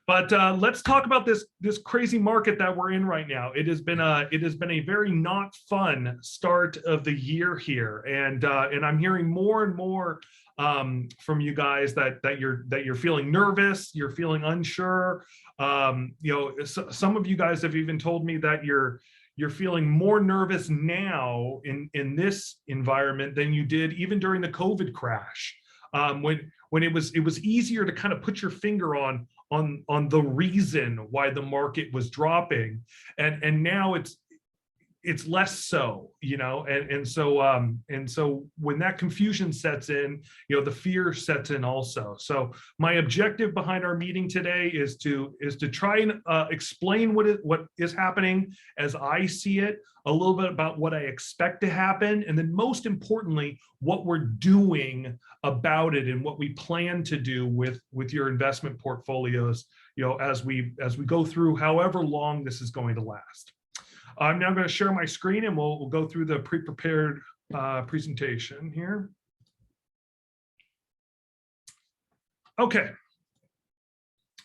But let's talk about this crazy market that we're in right now. It has been a very not fun start of the year here, and I'm hearing more and more from you guys that you're feeling nervous, you're feeling unsure. Some of you guys have even told me that you're feeling more nervous now in this environment than you did even during the COVID crash, when it was easier to kind of put your finger on the reason why the market was dropping, and now it's less so, and so when that confusion sets in, the fear sets in also. So my objective behind our meeting today is to try and explain what is happening as I see it, a little bit about what I expect to happen, and then most importantly, what we're doing about it and what we plan to do with your investment portfolios, as we go through however long this is going to last. I'm now going to share my screen and we'll go through the pre-prepared presentation here. Okay.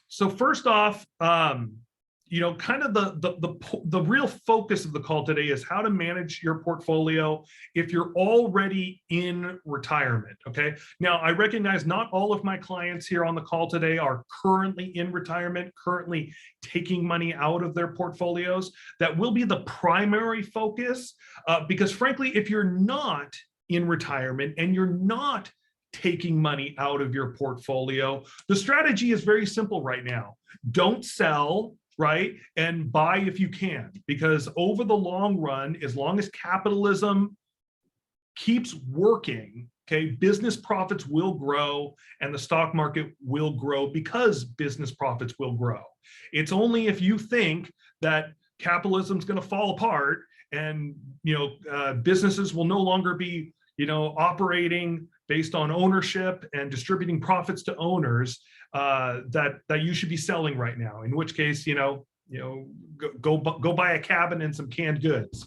So first off, kind of the real focus of the call today is how to manage your portfolio if you're already in retirement. Okay. Now, I recognize not all of my clients here on the call today are currently in retirement, currently taking money out of their portfolios. That will be the primary focus, because frankly, if you're not in retirement and you're not taking money out of your portfolio, the strategy is very simple right now. Don't sell, right? And buy if you can, because over the long run, as long as capitalism keeps working, okay, business profits will grow and the stock market will grow because business profits will grow. It's only if you think that capitalism is going to fall apart and, businesses will no longer be, operating based on ownership and distributing profits to owners, that you should be selling right now. In which case, go buy a cabin and some canned goods.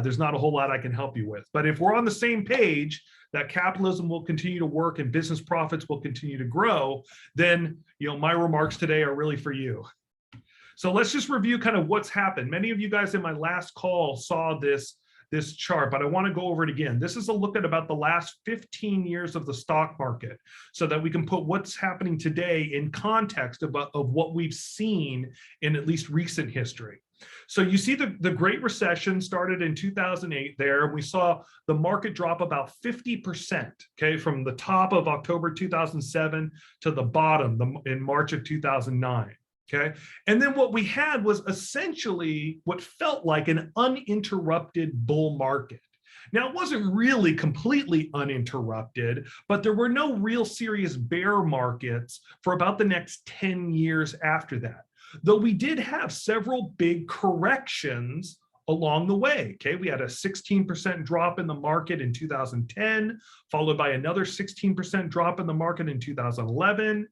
There's not a whole lot I can help you with. But if we're on the same page that capitalism will continue to work and business profits will continue to grow, then my remarks today are really for you. So let's just review kind of what's happened. Many of you guys in my last call saw this chart, but I want to go over it again. This is a look at about the last 15 years of the stock market so that we can put what's happening today in context of what we've seen in at least recent history. So you see the Great Recession started in 2008 there. We saw the market drop about 50%, okay, from the top of October 2007 to the bottom in March of 2009. Okay. And then what we had was essentially what felt like an uninterrupted bull market. Now, it wasn't really completely uninterrupted, but there were no real serious bear markets for about the next 10 years after that, though we did have several big corrections along the way. Okay, we had a 16% drop in the market in 2010, followed by another 16% drop in the market in 2011.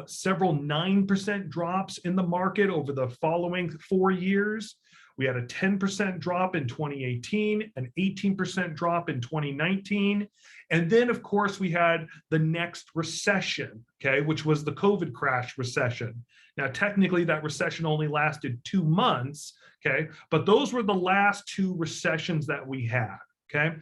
Several 9% drops in the market over the following 4 years. We had a 10% drop in 2018, an 18% drop in 2019. And then, of course, we had the next recession, okay, which was the COVID crash recession. Now, technically, that recession only lasted 2 months, okay, but those were the last 2 recessions that we had. Okay.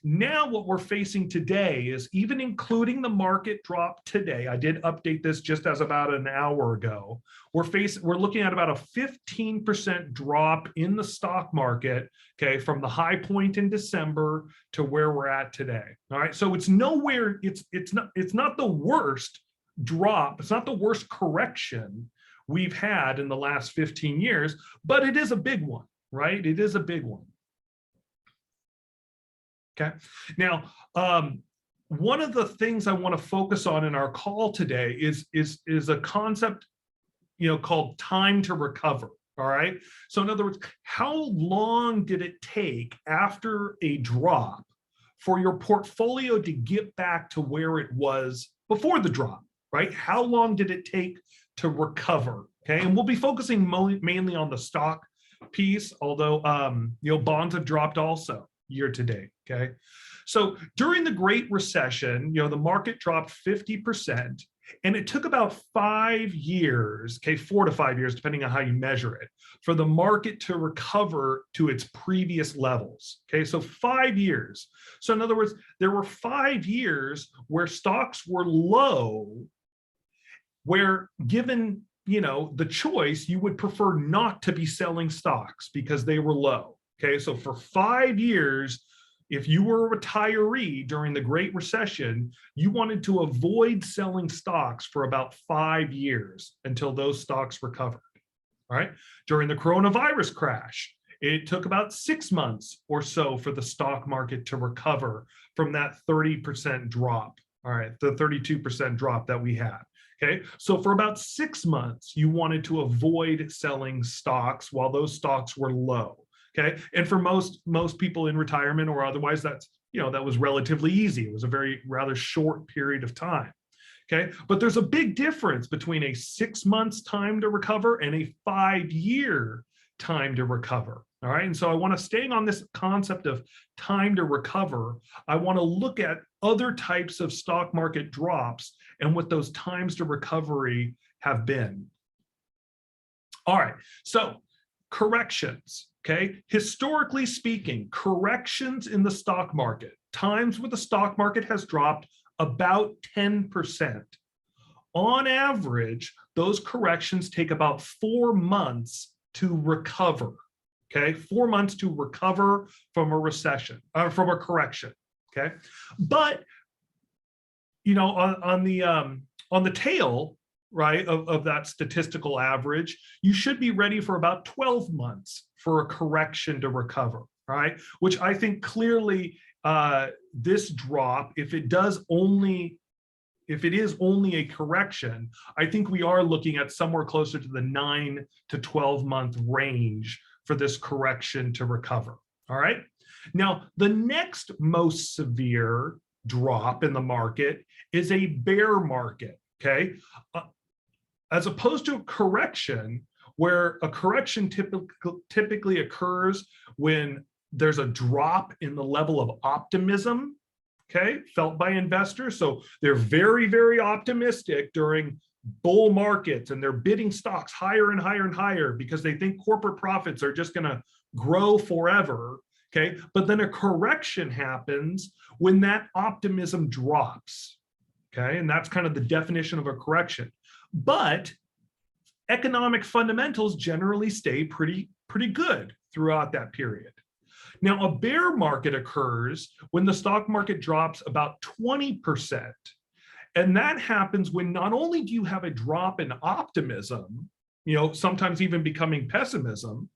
Now what we're facing today is, even including the market drop today, I did update this just as about an hour ago, we're looking at about a 15% drop in the stock market, okay, from the high point in December to where we're at today. All right. So it's nowhere, it's not the worst drop, it's not the worst correction we've had in the last 15 years, but it is a big one, right? It is a big one. Okay. Now, one of the things I want to focus on in our call today is a concept, called time to recover. All right. So in other words, how long did it take after a drop for your portfolio to get back to where it was before the drop, right? How long did it take to recover? Okay. And we'll be focusing mainly on the stock piece, although, bonds have dropped also year to date. Okay. So during the Great Recession, the market dropped 50%. And it took about 5 years, okay, 4 to 5 years, depending on how you measure it, for the market to recover to its previous levels. Okay, so 5 years. So in other words, there were 5 years where stocks were low, where given, the choice, you would prefer not to be selling stocks because they were low. Okay, so for 5 years, if you were a retiree during the Great Recession, you wanted to avoid selling stocks for about 5 years until those stocks recovered. All right. During the coronavirus crash, it took about 6 months or so for the stock market to recover from that 30% drop. All right, the 32% drop that we had. Okay, so for about 6 months, you wanted to avoid selling stocks while those stocks were low. Okay, and for most people in retirement or otherwise, that was relatively easy. It was a rather short period of time. Okay, but there's a big difference between a 6 months time to recover and a 5-year time to recover. All right, and so I want to, staying on this concept of time to recover, I want to look at other types of stock market drops and what those times to recovery have been. All right, so corrections. Okay, historically speaking, corrections in the stock market, times where the stock market has dropped about 10%. On average, those corrections take about 4 months to recover. Okay, 4 months to recover from a recession, from a correction. Okay, but on the tail, right, of that statistical average, you should be ready for about 12 months for a correction to recover, right? Which I think clearly this drop, if it is only a correction, I think we are looking at somewhere closer to the 9 to 12 month range for this correction to recover. All right. Now, the next most severe drop in the market is a bear market. Okay. As opposed to a correction, where a correction typically occurs when there's a drop in the level of optimism, okay, felt by investors. So they're very, very optimistic during bull markets, and they're bidding stocks higher and higher and higher because they think corporate profits are just going to grow forever. Okay, but then a correction happens when that optimism drops. Okay, and that's kind of the definition of a correction. But economic fundamentals generally stay pretty good throughout that period. Now, a bear market occurs when the stock market drops about 20%. And that happens when not only do you have a drop in optimism, sometimes even becoming pessimism.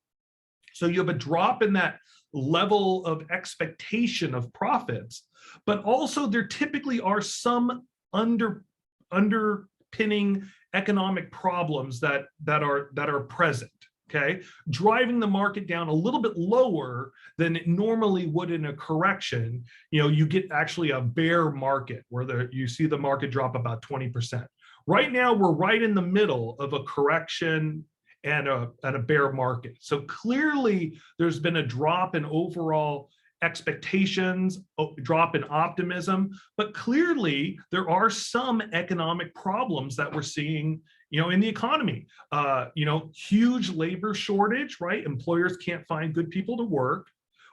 So you have a drop in that level of expectation of profits, but also there typically are some underpinning economic problems that are present. Okay, driving the market down a little bit lower than it normally would in a correction. You get actually a bear market where you see the market drop about 20%. Right now, we're right in the middle of a correction and a bear market. So clearly, there's been a drop in overall expectations, drop in optimism, but clearly there are some economic problems that we're seeing, in the economy. Huge labor shortage, right? Employers can't find good people to work.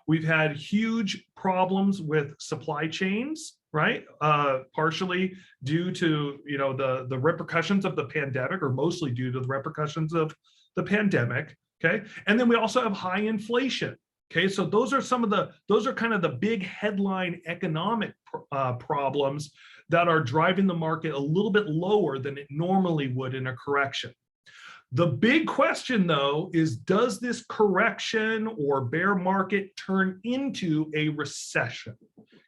We've had huge problems with supply chains, right? Partially due to, the repercussions of the pandemic, or mostly due to the repercussions of the pandemic. Okay. And then we also have high inflation. Okay, so those are kind of the big headline economic problems that are driving the market a little bit lower than it normally would in a correction. The big question, though, is does this correction or bear market turn into a recession?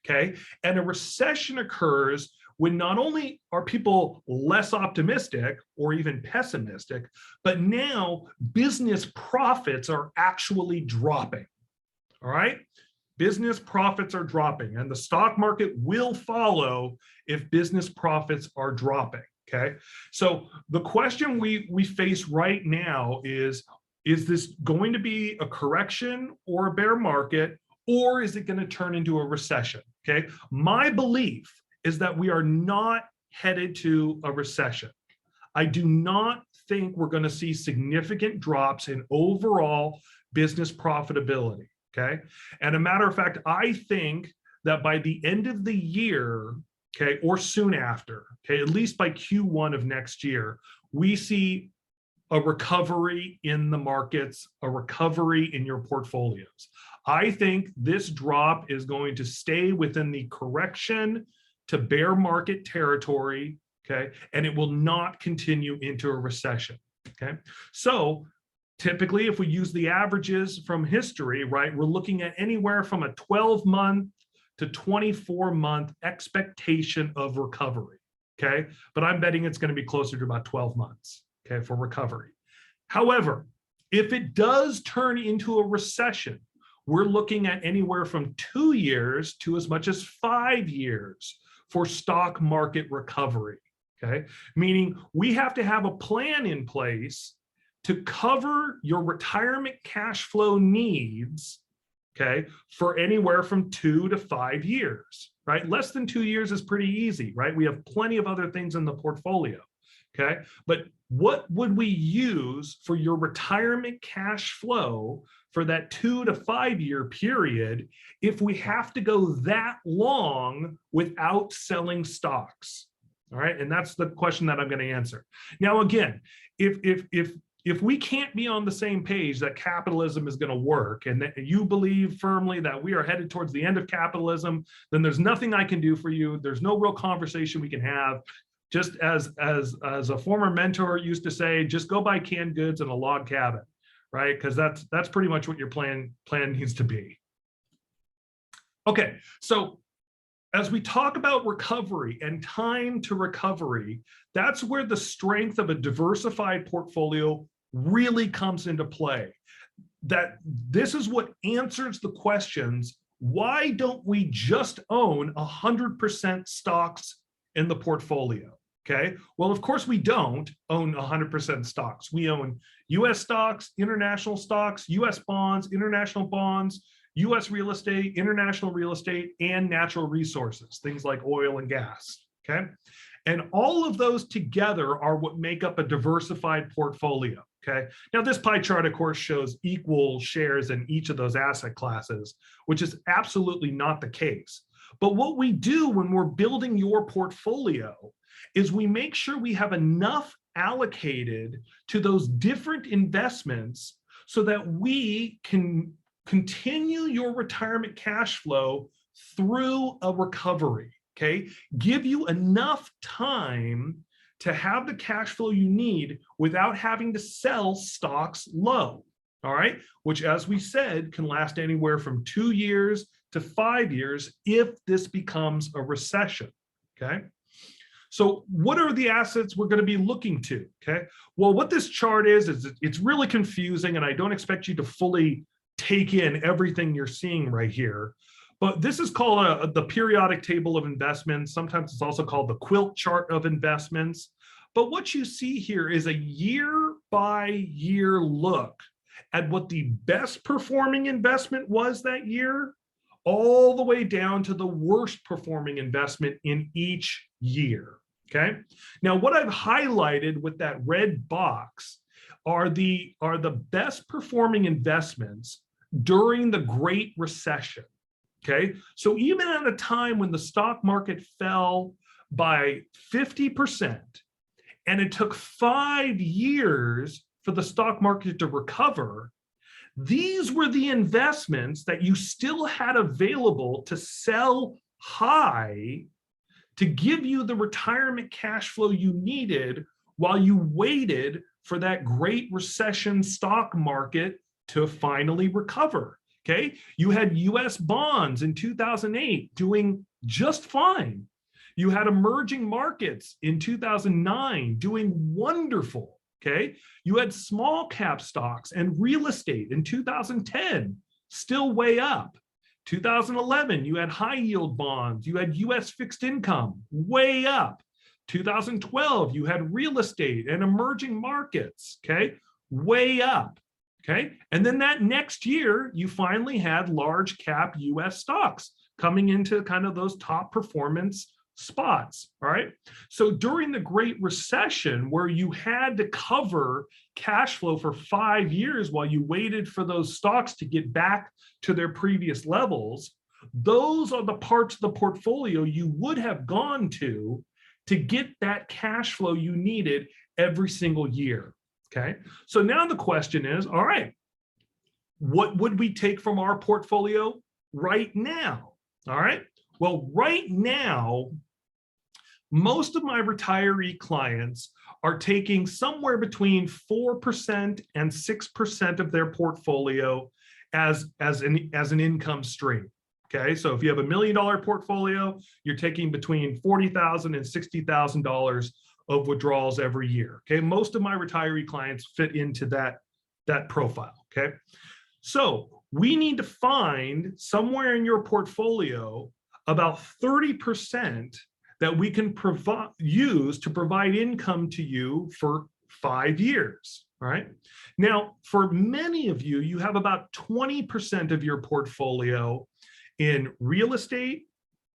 Okay, and a recession occurs when not only are people less optimistic or even pessimistic, but now business profits are actually dropping. All right, business profits are dropping, and the stock market will follow if business profits are dropping. Okay, so the question we face right now is this going to be a correction or a bear market, or is it going to turn into a recession? Okay, my belief is that we are not headed to a recession. I do not think we're going to see significant drops in overall business profitability, okay? And a matter of fact, I think that by the end of the year, okay, or soon after, okay, at least by Q1 of next year, we see a recovery in the markets, a recovery in your portfolios. I think this drop is going to stay within the correction to bear market territory, okay, and it will not continue into a recession, okay? So typically, if we use the averages from history, right, we're looking at anywhere from a 12-month to 24-month expectation of recovery, okay? But I'm betting it's going to be closer to about 12 months, okay, for recovery. However, if it does turn into a recession, we're looking at anywhere from 2 years to as much as 5 years for stock market recovery, okay? Meaning we have to have a plan in place to cover your retirement cash flow needs, okay, for anywhere from 2 to 5 years, right? Less than 2 years is pretty easy, right? We have plenty of other things in the portfolio, okay? But what would we use for your retirement cash flow for that 2 to 5 year period if we have to go that long without selling stocks? All right, and that's the question that I'm going to answer. Now, again, if we can't be on the same page that capitalism is going to work and that you believe firmly that we are headed towards the end of capitalism, then there's nothing I can do for you. There's no real conversation we can have. Just as a former mentor used to say, just go buy canned goods in a log cabin, right? Because that's pretty much what your plan needs to be. Okay, so as we talk about recovery and time to recovery, that's where the strength of a diversified portfolio really comes into play. That this is what answers the questions, why don't we just own 100% stocks in the portfolio? Okay, well, of course we don't own 100% stocks. We own US stocks, international stocks, US bonds, international bonds, US real estate, international real estate, and natural resources, things like oil and gas, okay? And all of those together are what make up a diversified portfolio, okay? Now, this pie chart, of course, shows equal shares in each of those asset classes, which is absolutely not the case. But what we do when we're building your portfolio is we make sure we have enough allocated to those different investments so that we can continue your retirement cash flow through a recovery, okay? Give you enough time to have the cash flow you need without having to sell stocks low, all right? Which, as we said, can last anywhere from 2 years to 5 years if this becomes a recession, okay? So what are the assets we're going to be looking to, okay? Well, what this chart is it's really confusing, and I don't expect you to fully take in everything you're seeing right here. But this is called the periodic table of investments. Sometimes it's also called the quilt chart of investments. But what you see here is a year-by-year look at what the best performing investment was that year, all the way down to the worst performing investment in each year, okay? Now, what I've highlighted with that red box are the best performing investments during the Great Recession, okay? So even at a time when the stock market fell by 50%, and it took 5 years for the stock market to recover, these were the investments that you still had available to sell high to give you the retirement cash flow you needed while you waited for that Great Recession stock market to finally recover, okay? You had US bonds in 2008 doing just fine. You had emerging markets in 2009 doing wonderful, okay? You had small cap stocks and real estate in 2010, still way up. 2011, you had high yield bonds, you had US fixed income, way up. 2012, you had real estate and emerging markets, okay? Way up, okay? And then that next year, you finally had large cap US stocks coming into kind of those top performance spots, all right? So during the Great Recession, where you had to cover cash flow for 5 years while you waited for those stocks to get back to their previous levels, those are the parts of the portfolio you would have gone to get that cash flow you needed every single year, okay? So now the question is, all right, what would we take from our portfolio right now? All right, well, right now, most of my retiree clients are taking somewhere between 4% and 6% of their portfolio as an income stream. Okay, so if you have $1 million portfolio, you're taking between $40,000 and $60,000 of withdrawals every year. Okay, most of my retiree clients fit into that profile. Okay, so we need to find somewhere in your portfolio about 30% that we can use to provide income to you for 5 years. All right. Now, for many of you, you have about 20% of your portfolio in real estate,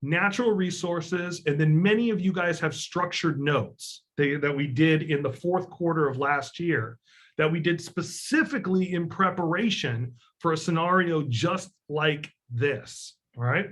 natural resources, and then many of you guys have structured notes that we did in the fourth quarter of last year, that we did specifically in preparation for a scenario just like this. All right.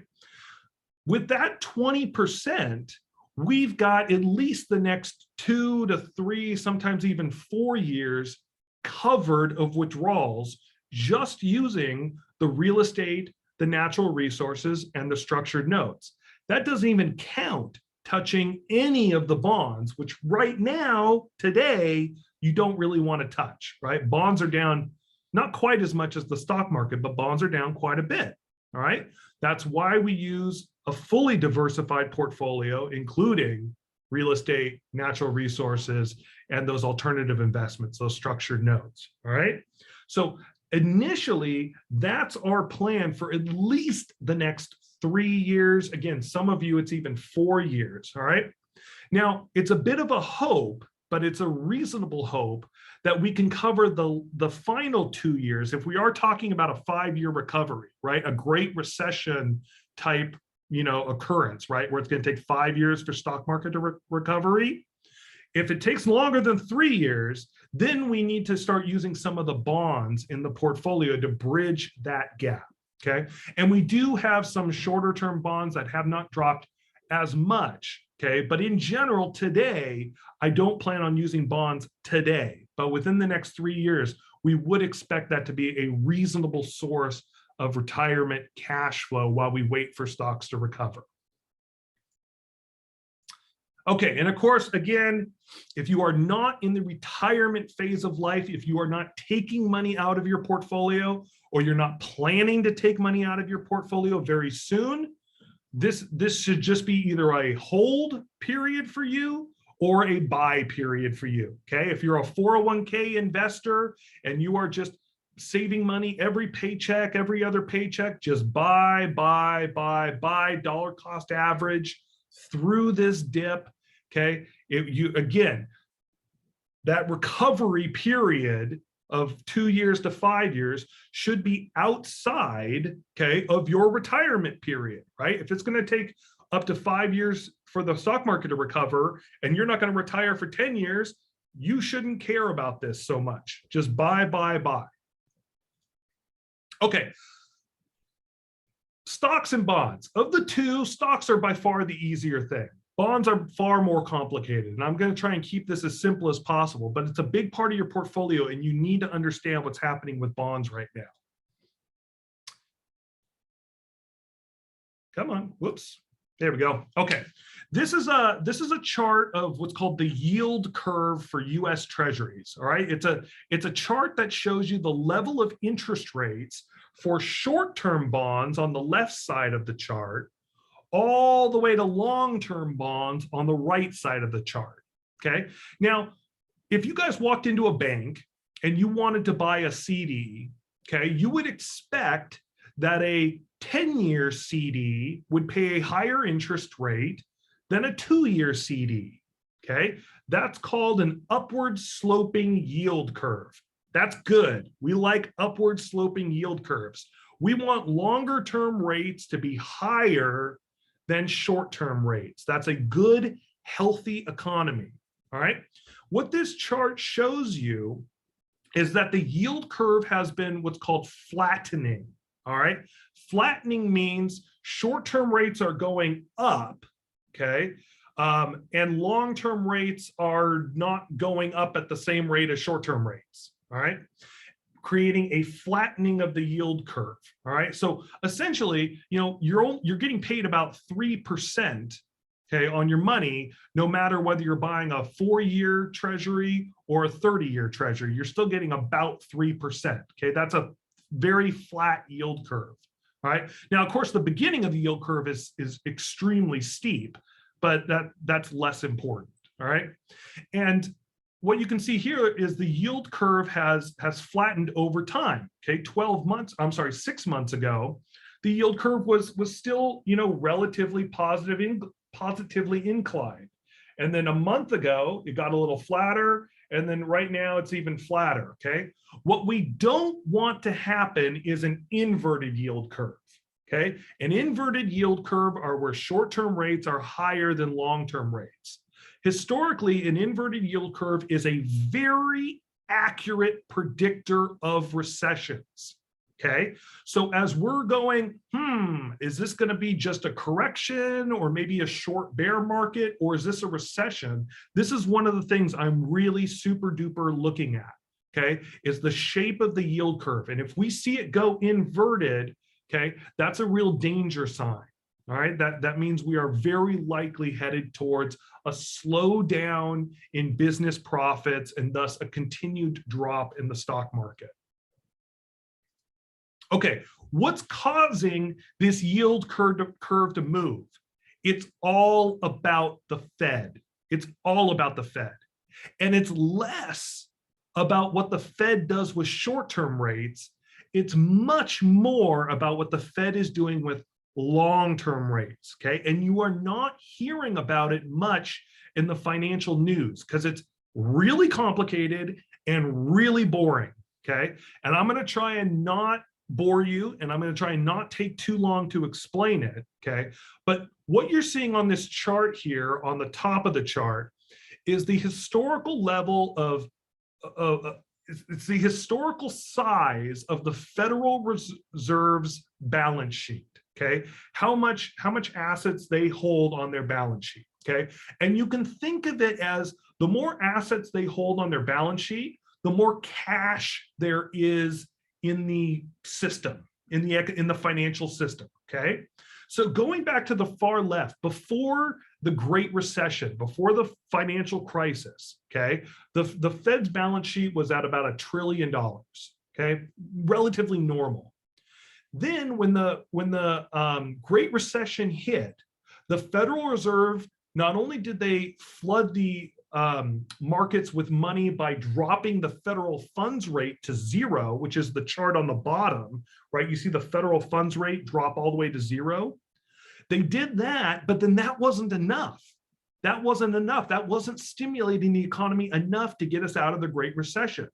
With that 20%, we've got at least the next 2 to 3, sometimes even 4 years covered of withdrawals just using the real estate, the natural resources, and the structured notes. That doesn't even count touching any of the bonds, which right now, today, you don't really want to touch, right? Bonds are down not quite as much as the stock market, but bonds are down quite a bit, all right? That's why we use a fully diversified portfolio, including real estate, natural resources, and those alternative investments, those structured notes, all right? So initially, that's our plan for at least the next 3 years. Again, some of you, it's even 4 years, all right? Now, it's a bit of a hope, but it's a reasonable hope that we can cover the final 2 years. If we are talking about a 5-year recovery, right? A Great Recession type, occurrence, right? Where it's going to take 5 years for stock market recovery. If it takes longer than 3 years, then we need to start using some of the bonds in the portfolio to bridge that gap, okay? And we do have some shorter term bonds that have not dropped as much, okay? But in general, today, I don't plan on using bonds today, but within the next 3 years, we would expect that to be a reasonable source of retirement cash flow while we wait for stocks to recover. Okay, and of course, again, if you are not in the retirement phase of life, if you are not taking money out of your portfolio, or you're not planning to take money out of your portfolio very soon, this should just be either a hold period for you or a buy period for you, okay? If you're a 401k investor and you are just saving money every paycheck, every other paycheck, just buy, dollar cost average through this dip, okay? Again, that recovery period of 2 years to 5 years should be outside, okay, of your retirement period, right? If it's going to take up to 5 years for the stock market to recover and you're not going to retire for 10 years, you shouldn't care about this so much. Just buy. Okay. Stocks and bonds. Of the two, stocks are by far the easier thing. Bonds are far more complicated, and I'm going to try and keep this as simple as possible, but it's a big part of your portfolio, and you need to understand what's happening with bonds right now. Come on, whoops. There we go. Okay, this is a chart of what's called the yield curve for U.S. Treasuries. All right, it's a chart that shows you the level of interest rates for short-term bonds on the left side of the chart, all the way to long-term bonds on the right side of the chart. Okay. Now, if you guys walked into a bank and you wanted to buy a CD, okay, you would expect that a 10-year CD would pay a higher interest rate than a 2-year CD. Okay. That's called an upward sloping yield curve. That's good. We like upward sloping yield curves. We want longer term rates to be higher than short-term rates. That's a good, healthy economy, all right? What this chart shows you is that the yield curve has been what's called flattening, all right? Flattening means short-term rates are going up, okay? And long-term rates are not going up at the same rate as short-term rates, all right? Creating a flattening of the yield curve, all right? So essentially, you're getting paid about 3%, okay, on your money, no matter whether you're buying a 4-year treasury or a 30-year treasury, you're still getting about 3%, okay? That's a very flat yield curve, all right? Now, of course, the beginning of the yield curve is extremely steep, but that's less important, all right? And what you can see here is the yield curve has flattened over time, okay? 6 months ago, the yield curve was still, relatively positively inclined. And then a month ago, it got a little flatter, and then right now it's even flatter, okay? What we don't want to happen is an inverted yield curve, okay? An inverted yield curve are where short-term rates are higher than long-term rates. Historically, an inverted yield curve is a very accurate predictor of recessions, okay? So as we're going, is this going to be just a correction or maybe a short bear market, or is this a recession? This is one of the things I'm really super duper looking at, okay, is the shape of the yield curve. And if we see it go inverted, okay, that's a real danger sign. All right, that means we are very likely headed towards a slowdown in business profits and thus a continued drop in the stock market. Okay, what's causing this yield curve to move? It's all about the Fed. It's all about the Fed. And it's less about what the Fed does with short-term rates. It's much more about what the Fed is doing with long-term rates, okay? And you are not hearing about it much in the financial news because it's really complicated and really boring, okay? And I'm going to try and not bore you, and I'm going to try and not take too long to explain it, okay? But what you're seeing on this chart here, on the top of the chart, is the historical level of it's the historical size of the Federal Reserve's balance sheet. Okay, how much assets they hold on their balance sheet. Okay, and you can think of it as the more assets they hold on their balance sheet, the more cash there is in the system, in the financial system. Okay, so going back to the far left, before the Great Recession, before the financial crisis, okay, the Fed's balance sheet was at about $1 trillion. Okay, relatively normal. Then when the Great Recession hit, the Federal Reserve, not only did they flood the markets with money by dropping the federal funds rate to 0, which is the chart on the bottom, right? You see the federal funds rate drop all the way to 0. They did that, but then that wasn't enough. That wasn't enough. That wasn't stimulating the economy enough to get us out of the Great Recession.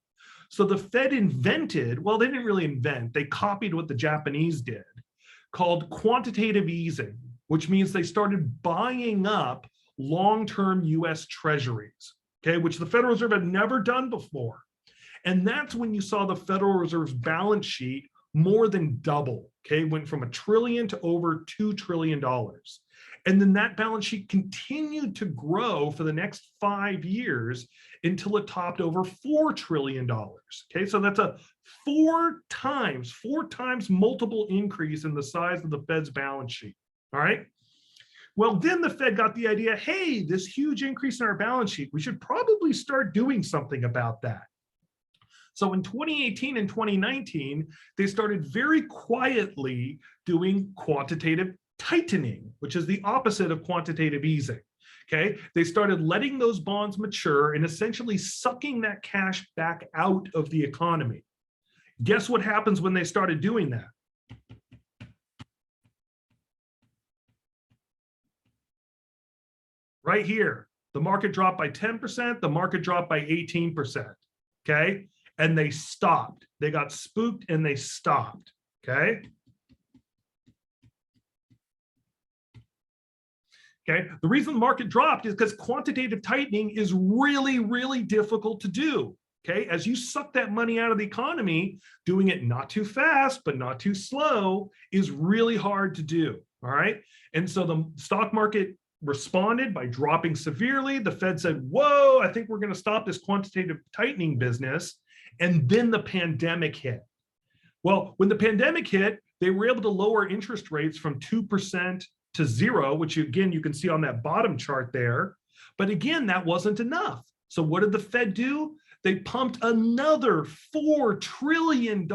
So the Fed invented, well, they didn't really invent, they copied what the Japanese did, called quantitative easing, which means they started buying up long-term US treasuries, okay, which the Federal Reserve had never done before. And that's when you saw the Federal Reserve's balance sheet more than double, okay, went from $1 trillion to over $2 trillion. And then that balance sheet continued to grow for the next 5 years until it topped over $4 trillion. Okay, so that's a four times multiple increase in the size of the Fed's balance sheet. All right. Well, then the Fed got the idea, hey, this huge increase in our balance sheet, we should probably start doing something about that. So in 2018 and 2019, they started very quietly doing quantitative tightening, which is the opposite of quantitative easing. Okay, they started letting those bonds mature and essentially sucking that cash back out of the economy. Guess what happens when they started doing that? Right here, the market dropped by 10%, the market dropped by 18%. Okay, and they stopped. They got spooked and they stopped. Okay. Okay, the reason the market dropped is because quantitative tightening is really, really difficult to do. Okay, as you suck that money out of the economy, doing it not too fast, but not too slow is really hard to do. All right, and so the stock market responded by dropping severely. The Fed said, whoa, I think we're going to stop this quantitative tightening business. And then the pandemic hit. Well, when the pandemic hit, they were able to lower interest rates from 2% to 0, which again, you can see on that bottom chart there. But again, that wasn't enough. So what did the Fed do? They pumped another $4 trillion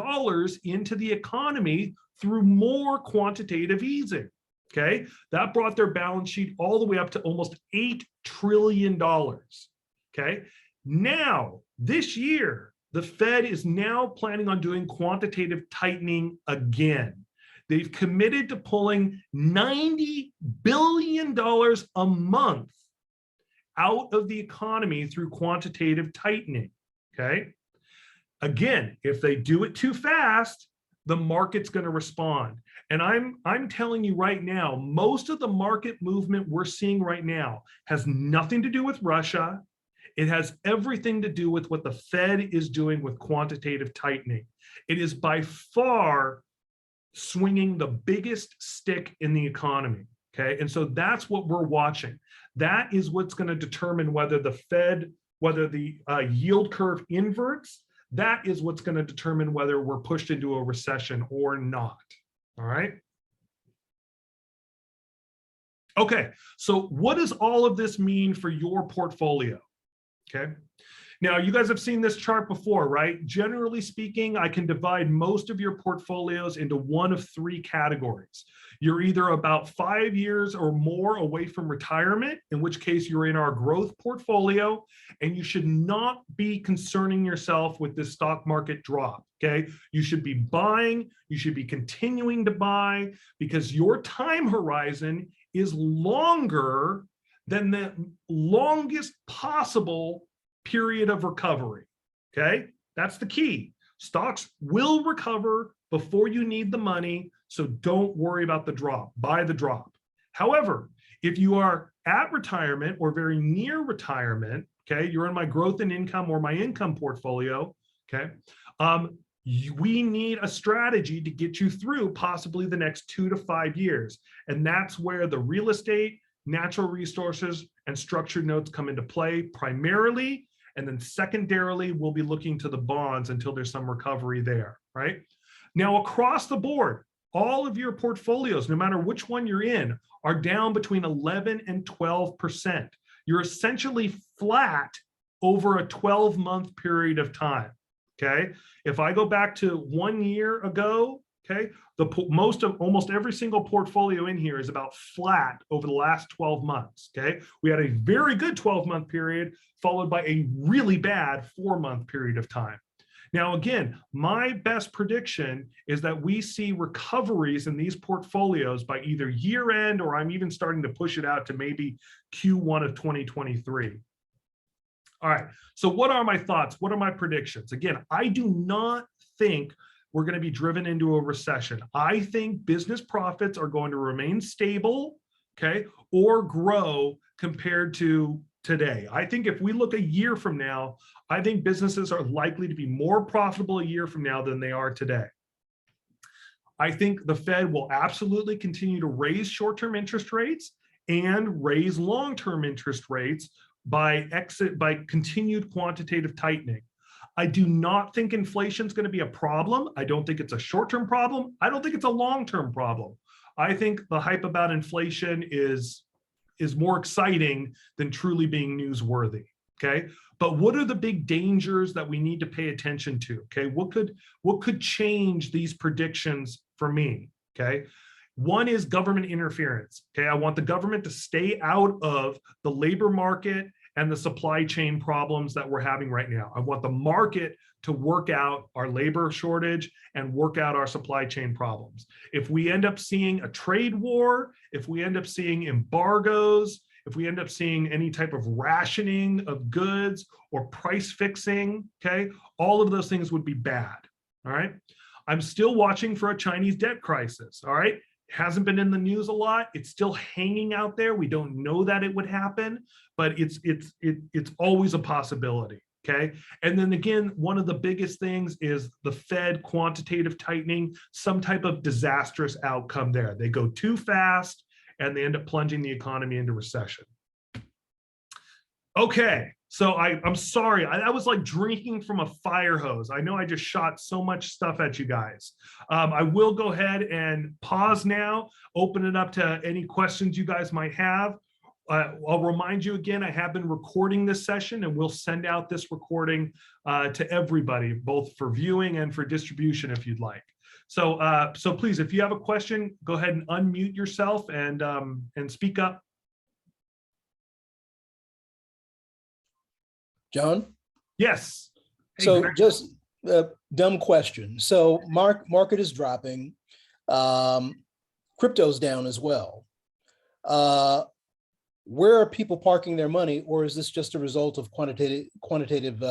into the economy through more quantitative easing. Okay, that brought their balance sheet all the way up to almost $8 trillion. Okay, now this year, the Fed is now planning on doing quantitative tightening again. They've committed to pulling $90 billion a month out of the economy through quantitative tightening. Okay, again, if they do it too fast, the market's going to respond. And I'm telling you right now, most of the market movement we're seeing right now has nothing to do with Russia. It has everything to do with what the Fed is doing with quantitative tightening. It is by far swinging the biggest stick in the economy. Okay, and so that's what we're watching. That is what's going to determine whether the Fed, whether the yield curve inverts. That is what's going to determine whether we're pushed into a recession or not. All right. Okay, so what does all of this mean for your portfolio? Okay. Now, you guys have seen this chart before, right? Generally speaking, I can divide most of your portfolios into one of three categories. You're either about 5 years or more away from retirement, in which case you're in our growth portfolio, and you should not be concerning yourself with this stock market drop, okay? You should be buying, you should be continuing to buy, because your time horizon is longer than the longest possible period of recovery, okay? That's the key. Stocks will recover before you need the money, so don't worry about the drop, buy the drop. However, if you are at retirement or very near retirement, okay, you're in my growth and income or my income portfolio, okay, we need a strategy to get you through possibly the next 2 to 5 years. And that's where the real estate, natural resources, and structured notes come into play primarily. And then secondarily, we'll be looking to the bonds until there's some recovery there, right? Now, across the board, all of your portfolios, no matter which one you're in, are down between 11 and 12%. You're essentially flat over a 12-month period of time, okay? If I go back to 1 year ago, okay, almost every single portfolio in here is about flat over the last 12 months, okay? We had a very good 12-month period followed by a really bad 4-month period of time. Now, again, my best prediction is that we see recoveries in these portfolios by either year end, or I'm even starting to push it out to maybe Q1 of 2023. All right, so what are my thoughts? What are my predictions? Again, I do not think we're going to be driven into a recession. I think business profits are going to remain stable, okay, or grow compared to today. I think if we look a year from now, I think businesses are likely to be more profitable a year from now than they are today. I think the Fed will absolutely continue to raise short-term interest rates and raise long-term interest rates by continued quantitative tightening. I do not think inflation is going to be a problem. I don't think it's a short-term problem. I don't think it's a long-term problem. I think the hype about inflation is more exciting than truly being newsworthy, okay? But what are the big dangers that we need to pay attention to, okay? What could change these predictions for me, okay? One is government interference, okay? I want the government to stay out of the labor market and the supply chain problems that we're having right now. I want the market to work out our labor shortage and work out our supply chain problems. If we end up seeing a trade war, if we end up seeing embargoes, if we end up seeing any type of rationing of goods or price fixing, okay, all of those things would be bad, all right? I'm still watching for a Chinese debt crisis, all right? hasn't been in the news a lot. It's still hanging out there. We don't know that it would happen, but it's always a possibility. Okay. And then again, one of the biggest things is the Fed quantitative tightening, some type of disastrous outcome there. They go too fast and they end up plunging the economy into recession. Okay. So I'm sorry. I was like drinking from a fire hose. I know I just shot so much stuff at you guys. I will go ahead and pause now, open it up to any questions you guys might have. I'll remind you again, I have been recording this session, and we'll send out this recording to everybody, both for viewing and for distribution if you'd like. So, so please, if you have a question, go ahead and unmute yourself and speak up. John? Yes. Hey, so Greg. Just a dumb question. So market is dropping, crypto's down as well. Where are people parking their money, or is this just a result of quantitative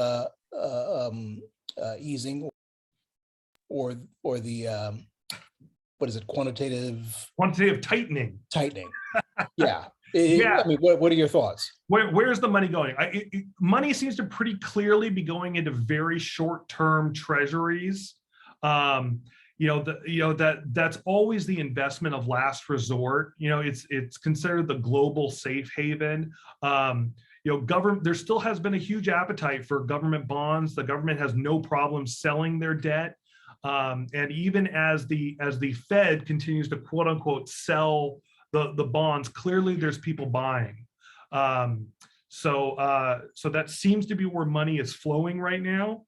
easing, or the what is it, quantitative tightening? Yeah. Yeah. I mean, what are your thoughts? Where's the money going? Money seems to pretty clearly be going into very short-term treasuries. That's always the investment of last resort. It's considered the global safe haven. Government, there still has been a huge appetite for government bonds. The government has no problem selling their debt. And even as the Fed continues to quote unquote sell the bonds, clearly there's people buying. So that seems to be where money is flowing right now.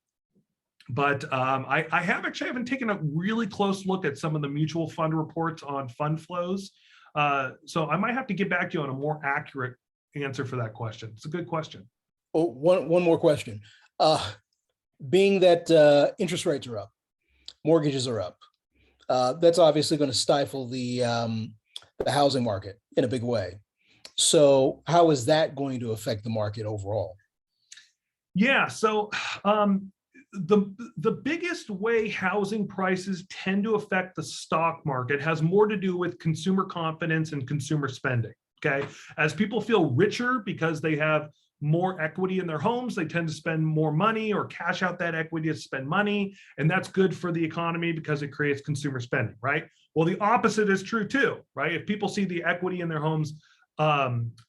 But I haven't taken a really close look at some of the mutual fund reports on fund flows. So I might have to get back to you on a more accurate answer for that question. It's a good question. Oh, one more question. Being that interest rates are up, mortgages are up, that's obviously going to stifle the housing market in a big way. So how is that going to affect the market overall? Yeah, so the biggest way housing prices tend to affect the stock market has more to do with consumer confidence and consumer spending. Okay, as people feel richer because they have more equity in their homes, they tend to spend more money or cash out that equity to spend money, and that's good for the economy because it creates consumer spending, right? Well, the opposite is true too, right? If people see the equity in their homes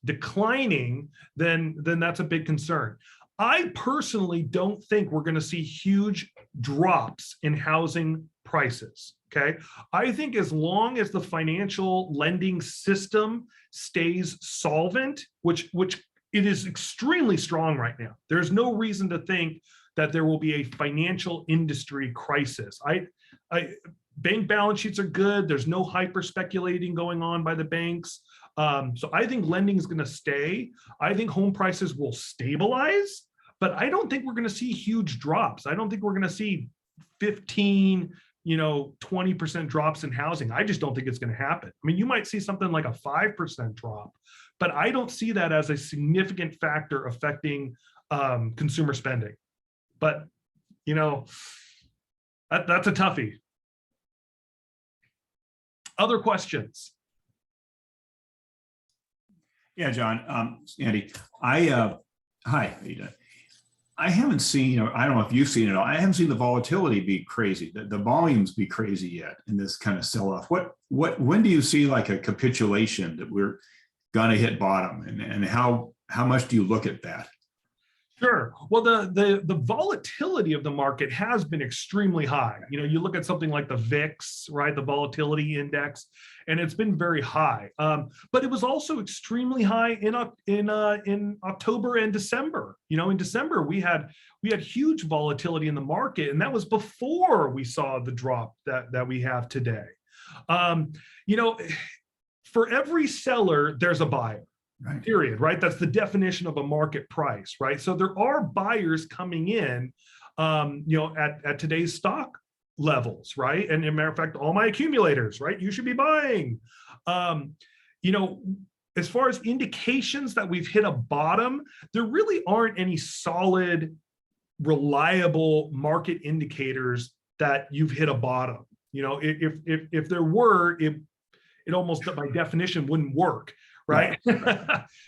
declining, then that's a big concern. I personally don't think we're going to see huge drops in housing prices. Okay. I think as long as the financial lending system stays solvent, which it is extremely strong right now, there's no reason to think that there will be a financial industry crisis. Bank balance sheets are good. There's no hyper speculating going on by the banks. So I think lending is going to stay. I think home prices will stabilize, but I don't think we're going to see huge drops. I don't think we're going to see 15, 20% drops in housing. I just don't think it's going to happen. I mean, you might see something like a 5% drop, but I don't see that as a significant factor affecting consumer spending. But, that's a toughie. Other questions? Yeah, John, Andy, hi, how you doing? I haven't seen, I don't know if you've seen it all. I haven't seen the volatility be crazy, the volumes be crazy yet in this kind of sell-off. When do you see like a capitulation that we're gonna hit bottom, and how much do you look at that? Sure. Well, the volatility of the market has been extremely high. You look at something like the VIX, right, the volatility index, and it's been very high. But it was also extremely high in October and December. In December we had huge volatility in the market, and that was before we saw the drop that we have today. For every seller, there's a buyer. Right. Period, right? That's the definition of a market price, right? So there are buyers coming in, at today's stock levels, right? And as a matter of fact, all my accumulators, right? You should be buying. As far as indications that we've hit a bottom, there really aren't any solid, reliable market indicators that you've hit a bottom. If there were, it almost by definition wouldn't work, right?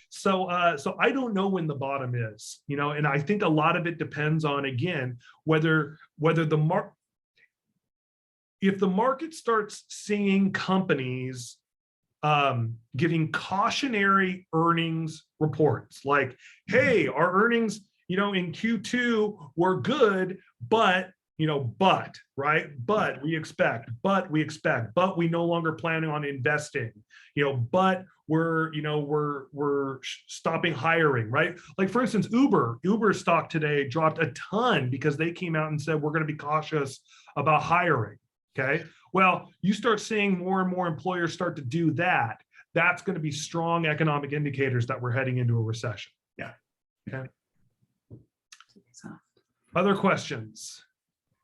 So I don't know when the bottom is, and I think a lot of it depends on, again, whether if the market starts seeing companies giving cautionary earnings reports, like, hey, our earnings, in Q2 were good, but right? But we expect, but we no longer planning on investing, but we're stopping hiring, right? Like, for instance, Uber stock today dropped a ton because they came out and said, we're going to be cautious about hiring. Okay. Well, you start seeing more and more employers start to do that. That's going to be strong economic indicators that we're heading into a recession. Yeah. Okay. Other questions?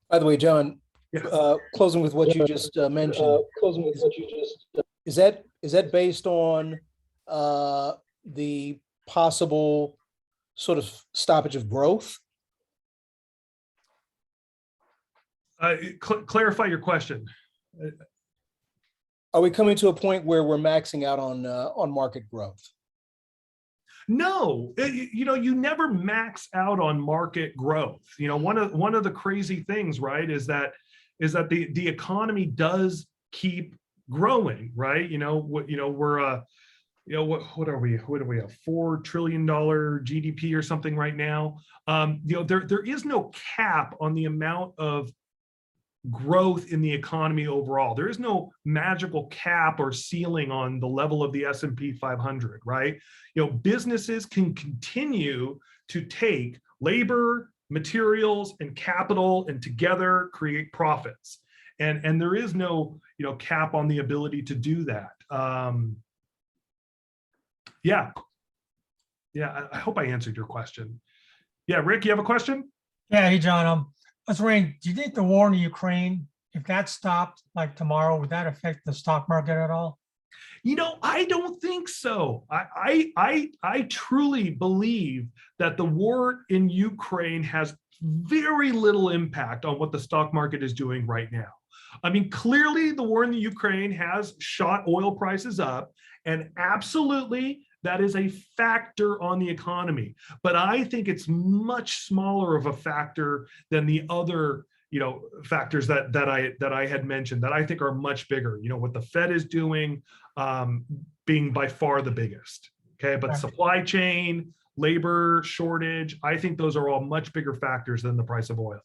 By the way, John, Yeah. closing with what you just mentioned. Is that based on the possible sort of stoppage of growth? Clarify your question. Are we coming to a point where we're maxing out on market growth? No, you never max out on market growth. One of the crazy things, right, is that the economy does keep growing, right? We're what are we? What are we, a $4 trillion GDP or something right now? There is no cap on the amount of growth in the economy overall. There is no magical cap or ceiling on the level of the S&P 500, right? Businesses can continue to take labor, materials, and capital, and together create profits. And there is no, cap on the ability to do that. Yeah. I hope I answered your question. Yeah, Rick, you have a question? Yeah, hey, John. I was wondering, do you think the war in Ukraine, if that stopped like tomorrow, would that affect the stock market at all? I don't think so. I truly believe that the war in Ukraine has very little impact on what the stock market is doing right now. I mean, clearly the war in the Ukraine has shot oil prices up, and absolutely that is a factor on the economy. But I think it's much smaller of a factor than the other, factors that I had mentioned that I think are much bigger. What the Fed is doing, being by far the biggest. Okay, but supply chain, labor shortage, I think those are all much bigger factors than the price of oil.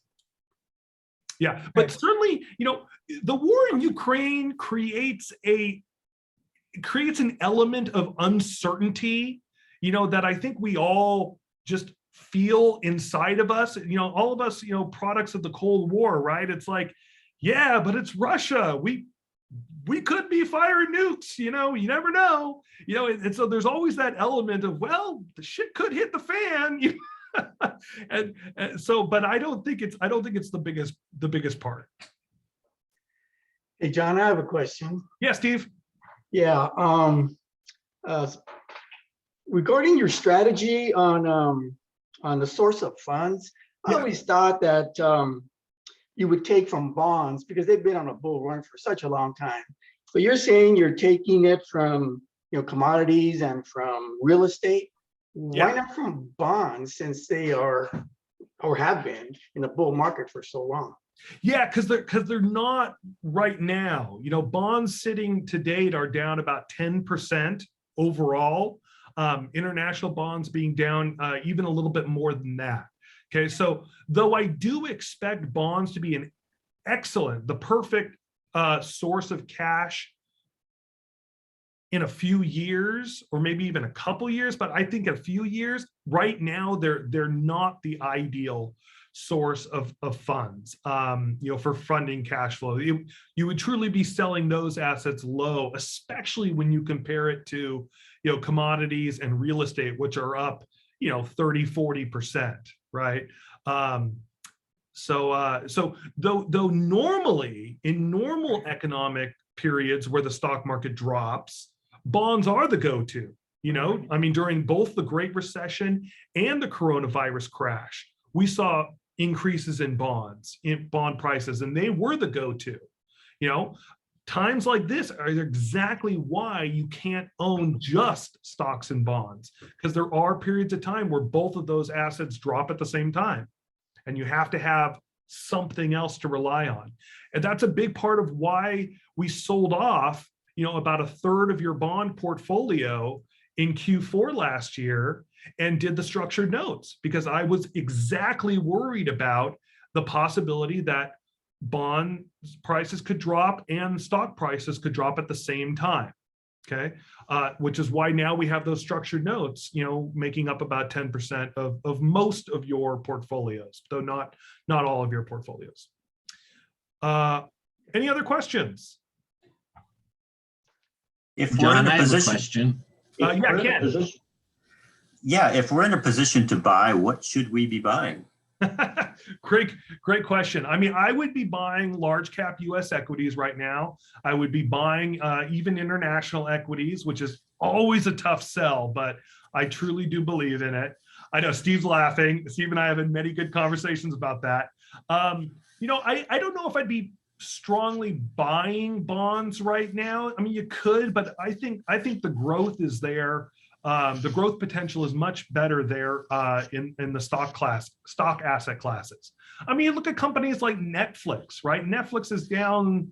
Yeah, but certainly, the war in Ukraine creates an element of uncertainty, that I think we all just feel inside of us. All of us, products of the Cold War, right? It's like, yeah, but it's Russia. We could be firing nukes, you never know, and so there's always that element of, well, the shit could hit the fan. and so, but I don't think it's the biggest part. Hey, John, I have a question. Yeah, Steve. Yeah. Regarding your strategy on the source of funds, I always thought that you would take from bonds because they've been on a bull run for such a long time. But you're saying you're taking it from commodities and from real estate. Why not from bonds, since they are or have been in the bull market for so long? Yeah, because they're not right now. Bonds sitting to date are down about 10% overall. International bonds being down even a little bit more than that. Okay, so though I do expect bonds to be the perfect source of cash in a few years, or maybe even a couple years, but I think a few years, right now, they're not the ideal source of funds, for funding cash flow. You would truly be selling those assets low, especially when you compare it to, commodities and real estate, which are up, 30-40%, right? So though normally in normal economic periods where the stock market drops, bonds are the go-to. I mean, during both the Great Recession and the coronavirus crash, we saw increases in bond prices, and they were the go-to. times like this are exactly why you can't own just stocks and bonds, because there are periods of time where both of those assets drop at the same time, and you have to have something else to rely on. And that's a big part of why we sold off, about a third of your bond portfolio in Q4 last year and did the structured notes, because I was exactly worried about the possibility that bond prices could drop and stock prices could drop at the same time. Okay, which is why now we have those structured notes, making up about 10% of most of your portfolios, though not all of your portfolios. Any other questions? If we're John, in I a have a position, question. Yeah, Ken. yeah, if we're in a position to buy, what should we be buying? Great question. I mean, I would be buying large cap US equities right now. I would be buying even international equities, which is always a tough sell, but I truly do believe in it. I know Steve's laughing. Steve and I have had many good conversations about that. I don't know if I'd be strongly buying bonds right now. I mean, you could, but I think the growth is there. The growth potential is much better there in the stock asset classes. I mean, look at companies like Netflix, right? Netflix is down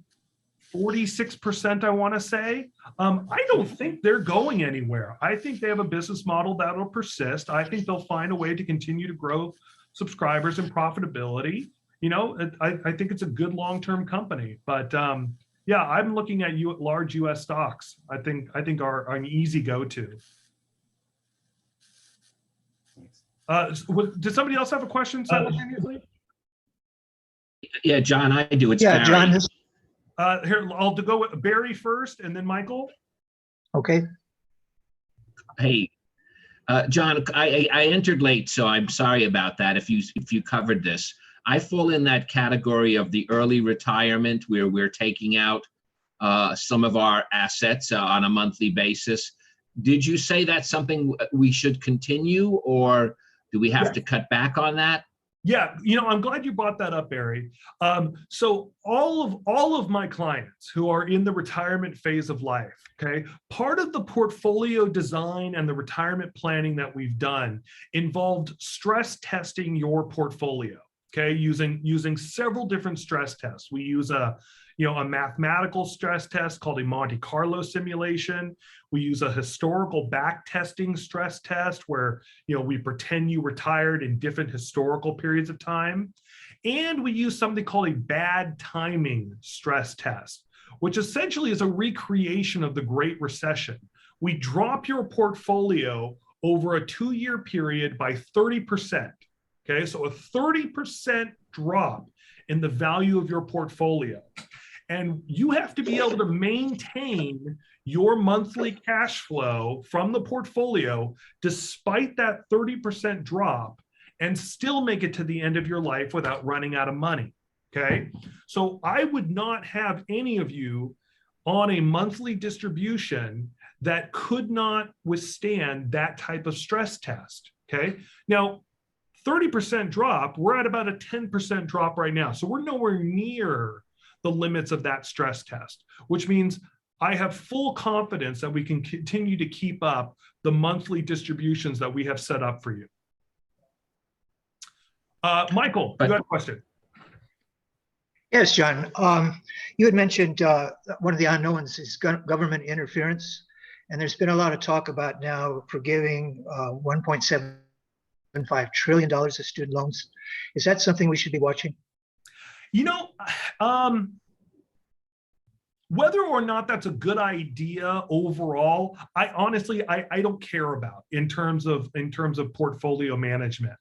46%, I want to say. I don't think they're going anywhere. I think they have a business model that'll persist. I think they'll find a way to continue to grow subscribers and profitability. I think it's a good long-term company, but yeah, I'm looking at large US stocks. I think are an easy go-to. Did somebody else have a question simultaneously? Yeah, John, I do. It's Yeah, Barry. John has, Here, I'll go with Barry first, and then Michael. okay. Hey, John, I entered late, so I'm sorry about that. If you covered this, I fall in that category of the early retirement where we're taking out some of our assets on a monthly basis. Did you say that's something we should continue, or do we have to cut back on that? Yeah, I'm glad you brought that up, Barry. So all of my clients who are in the retirement phase of life, okay, part of the portfolio design and the retirement planning that we've done involved stress testing your portfolio, okay, using several different stress tests. We use a mathematical stress test called a Monte Carlo simulation. We use a historical back testing stress test where, we pretend you retired in different historical periods of time. And we use something called a bad timing stress test, which essentially is a recreation of the Great Recession. We drop your portfolio over a 2-year period by 30%. Okay, so a 30% drop in the value of your portfolio. And you have to be able to maintain your monthly cash flow from the portfolio despite that 30% drop and still make it to the end of your life without running out of money. Okay, so I would not have any of you on a monthly distribution that could not withstand that type of stress test. Okay, now 30% drop, we're at about a 10% drop right now. So we're nowhere near the limits of that stress test, which means I have full confidence that we can continue to keep up the monthly distributions that we have set up for you. Michael, you had a question. Yes, John. You had mentioned one of the unknowns is government interference. And there's been a lot of talk about now forgiving $1.75 trillion of student loans. Is that something we should be watching? Whether or not that's a good idea overall, I honestly don't care about in terms of portfolio management.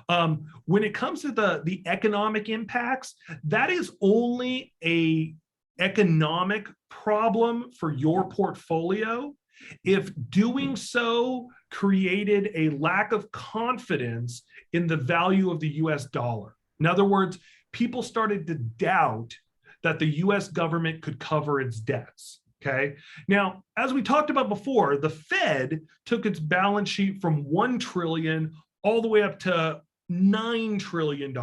When it comes to the economic impacts, that is only a economic problem for your portfolio if doing so created a lack of confidence in the value of the US dollar. In other words, people started to doubt that the US government could cover its debts. Okay. Now, as we talked about before, the Fed took its balance sheet from $1 trillion all the way up to $9 trillion,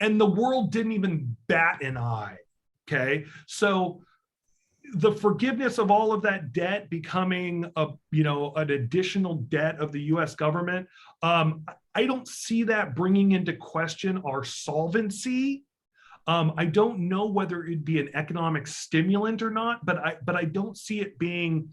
and the world didn't even bat an eye. Okay. So the forgiveness of all of that debt becoming an additional debt of the US government, I don't see that bringing into question our solvency. I don't know whether it'd be an economic stimulant or not, but I don't see it being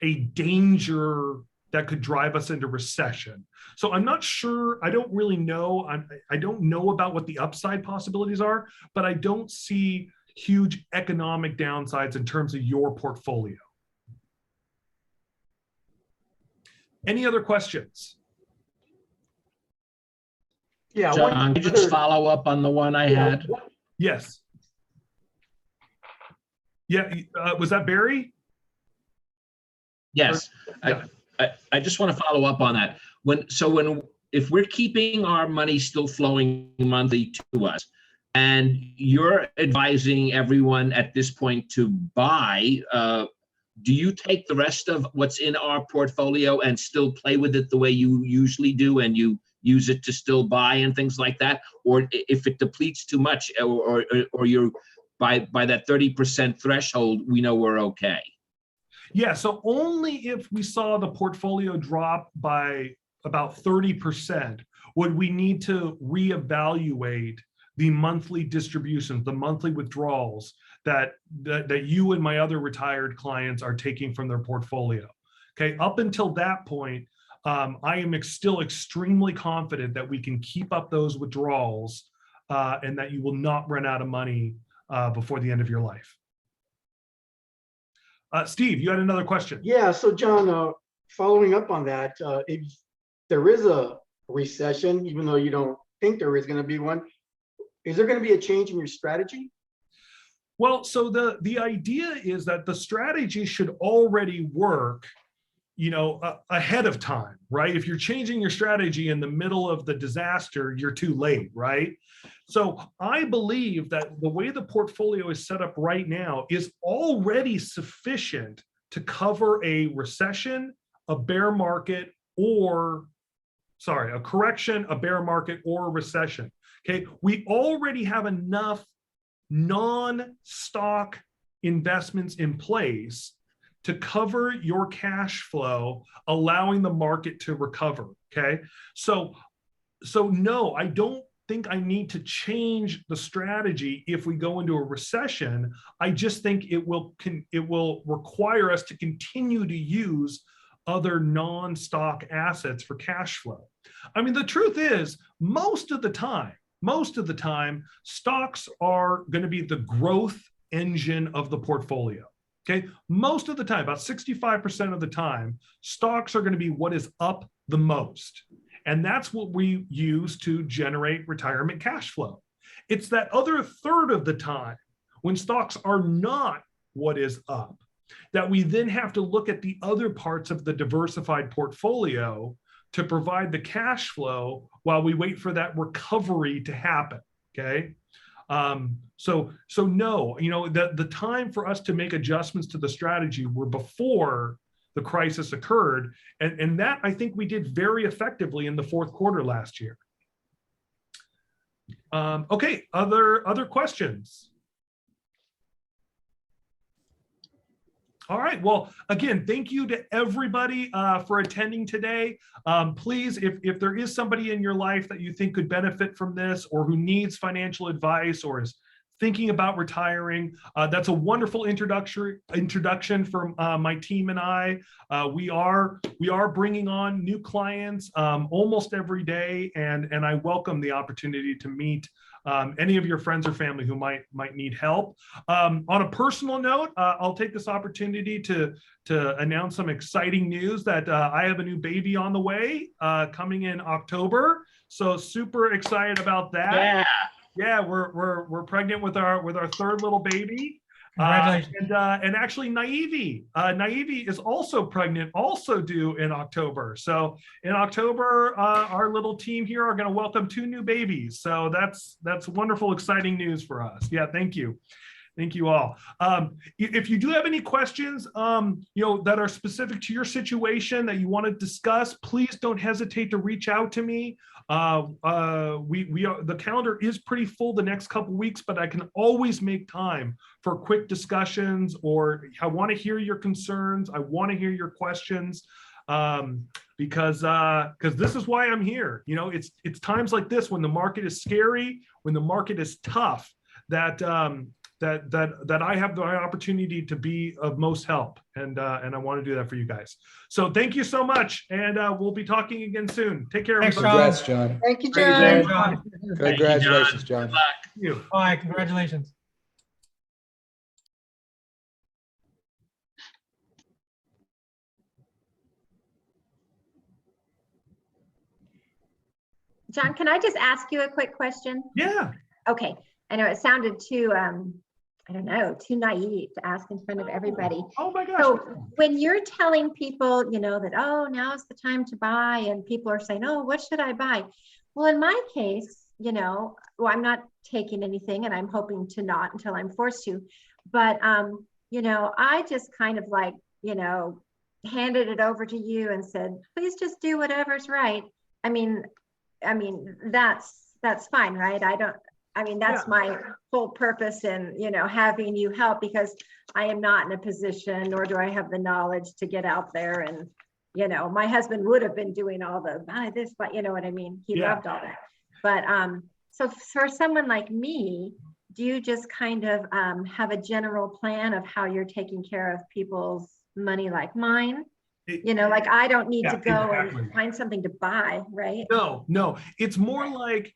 a danger that could drive us into recession. So I'm not sure. I don't really know. I don't know about what the upside possibilities are, but I don't see huge economic downsides in terms of your portfolio. Any other questions? Yeah. John, could you just follow up on the one I had? Yes. Yeah, was that Barry? Yes, Yeah. I just want to follow up on that. If we're keeping our money still flowing monthly to us, and you're advising everyone at this point to buy, do you take the rest of what's in our portfolio and still play with it the way you usually do, and you use it to still buy and things like that? Or if it depletes too much, or you're by that 30% threshold, we know we're okay? Yeah, so only if we saw the portfolio drop by about 30% would we need to reevaluate the monthly distributions, the monthly withdrawals that you and my other retired clients are taking from their portfolio. Okay, up until that point, I am still extremely confident that we can keep up those withdrawals and that you will not run out of money before the end of your life. Steve, you had another question. Yeah, so John, following up on that, if there is a recession, even though you don't think there is going to be one, is there going to be a change in your strategy? Well, so the idea is that the strategy should already work, ahead of time, right? If you're changing your strategy in the middle of the disaster, you're too late, right? So I believe that the way the portfolio is set up right now is already sufficient to cover a recession, a bear market, a correction, a bear market, or a recession. Okay, we already have enough non-stock investments in place to cover your cash flow, allowing the market to recover. Okay, so no, I don't think I need to change the strategy if we go into a recession. I just think it will require us to continue to use other non-stock assets for cash flow. I mean, the truth is, most of the time, stocks are going to be the growth engine of the portfolio. Okay, most of the time, about 65% of the time, stocks are going to be what is up the most. And that's what we use to generate retirement cash flow. It's that other third of the time when stocks are not what is up that we then have to look at the other parts of the diversified portfolio to provide the cash flow while we wait for that recovery to happen. Okay. So no, the time for us to make adjustments to the strategy were before the crisis occurred. And that I think we did very effectively in the fourth quarter last year. Okay, other questions? All right, well, again, thank you to everybody for attending today. Please, if there is somebody in your life that you think could benefit from this or who needs financial advice or is thinking about retiring, that's a wonderful introduction from my team and I. We are bringing on new clients almost every day, and I welcome the opportunity to meet any of your friends or family who might need help. On a personal note, I'll take this opportunity to announce some exciting news that I have a new baby on the way coming in October. So super excited about that. Yeah. Yeah, we're pregnant with our third little baby. Congratulations. And actually Naivi is also pregnant, also due in October. So in October, our little team here are going to welcome 2 new babies. So that's wonderful, exciting news for us. Yeah, thank you. Thank you all. If you do have any questions, that are specific to your situation that you want to discuss, please don't hesitate to reach out to me. The calendar is pretty full the next couple weeks, but I can always make time for quick discussions, or I want to hear your concerns. I want to hear your questions. Because this is why I'm here. It's times like this, when the market is scary, when the market is tough, that I have the opportunity to be of most help, and I want to do that for you guys. So thank you so much, and we'll be talking again soon. Take care. Thanks, everybody. Congrats, John. Thank you, Thanks, John. John. Congratulations, John. Good luck. Thank you. All right, congratulations. John, can I just ask you a quick question? Yeah. Okay, I know it sounded too, I don't know, too naive to ask in front of everybody. Oh my gosh. So when you're telling people, that, oh, now's the time to buy, and people are saying, oh, what should I buy? Well, in my case, well, I'm not taking anything, and I'm hoping to not until I'm forced to. But, I just kind of like, handed it over to you and said, please just do whatever's right. I mean, that's fine, right? That's my whole purpose in, having you help, because I am not in a position, nor do I have the knowledge to get out there. And, my husband would have been doing all the buy this, but you know what I mean? He loved all that. But so for someone like me, do you just kind of have a general plan of how you're taking care of people's money like mine? Like I don't need to go and find something to buy, right? No, it's more like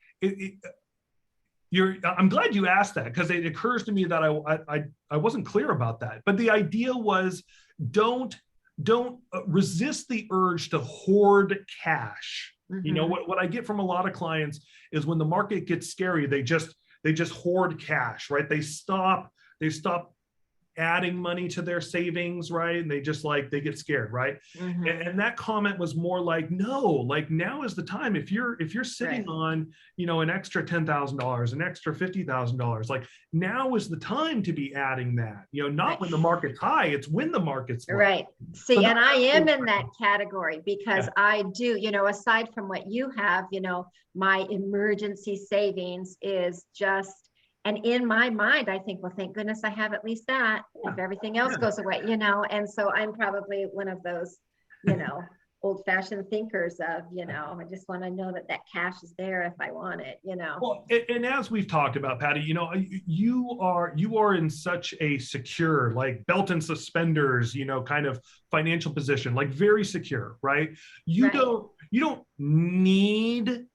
I'm glad you asked that, because it occurs to me that I wasn't clear about that. But the idea was, don't resist the urge to hoard cash. Mm-hmm. What I get from a lot of clients is, when the market gets scary, they just hoard cash, right? They stop adding money to their savings, right? And they get scared, right? Mm-hmm. And that comment was more like, no, like now is the time. If you're sitting on, an extra $10,000, an extra $50,000, like now is the time to be adding that, not when the market's high, it's when the market's low. Right. See, So and I am in that category, because I do, aside from what you have, my emergency savings is just, and in my mind, I think, well, thank goodness I have at least that, if everything else goes away, and so I'm probably one of those, old-fashioned thinkers of, I just want to know that cash is there if I want it, Well, and as we've talked about, Patty, you are in such a secure, like belt and suspenders, kind of financial position, like very secure, right? You don't need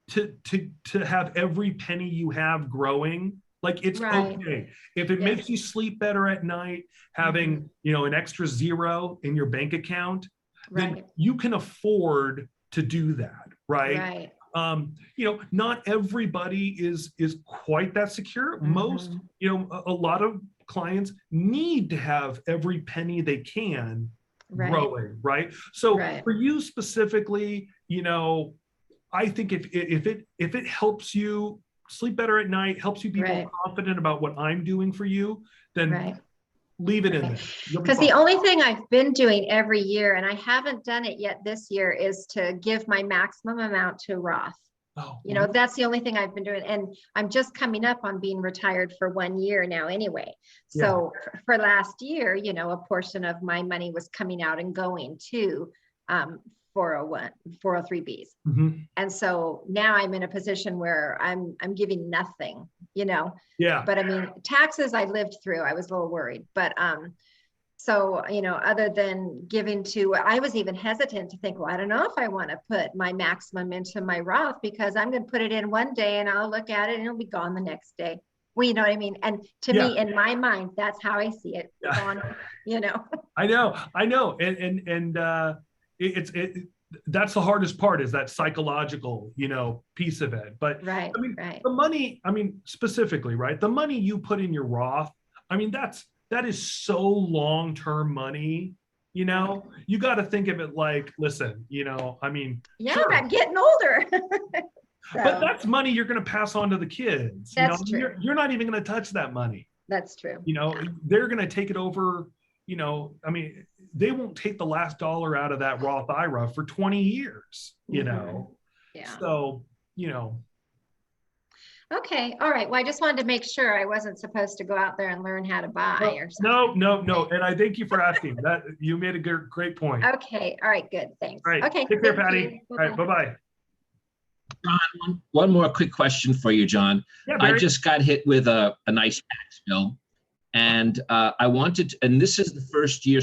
to have every penny you have growing. Like it's okay if it makes you sleep better at night, having an extra zero in your bank account, then you can afford to do that, right? Not everybody is quite that secure. Most, a lot of clients need to have every penny they can growing, right? So for you specifically, I think if it helps you sleep better at night, helps you be more confident about what I'm doing for you, then leave it in there. Because the only thing I've been doing every year, and I haven't done it yet this year, is to give my maximum amount to Roth. That's the only thing I've been doing. And I'm just coming up on being retired for 1 year now anyway. So for last year, a portion of my money was coming out and going to 403Bs. And so now I'm in a position where I'm giving nothing, but I mean, taxes I lived through, I was a little worried, but so, other than giving to, I was even hesitant to think, well, I don't know if I want to put my maximum into my Roth, because I'm going to put it in one day and I'll look at it and it'll be gone the next day. Well, you know what I mean? And to me, in my mind, that's how I see it. Gone, I know. And that's the hardest part, is that psychological, piece of it. But the money, specifically, right? The money you put in your Roth, that is so long-term money, you got to think of it like, listen, sure. I'm getting older. But that's money you're going to pass on to the kids. That's true. You're not even going to touch that money. That's true. You know, they're going to take it over, you know, I mean, they won't take the last dollar out of that Roth IRA for 20 years, you know? Yeah. So, you know. Okay, all right. Well, I just wanted to make sure I wasn't supposed to go out there and learn how to buy or something. No. And I thank you for asking that. You made a great point. Okay, all right, good, thanks. All right, Okay. take care, thank Patty. you. All right, bye-bye. John, one more quick question for you, John. Yeah, I Barry. just got hit with a nice tax bill. And I wanted, and this is the first year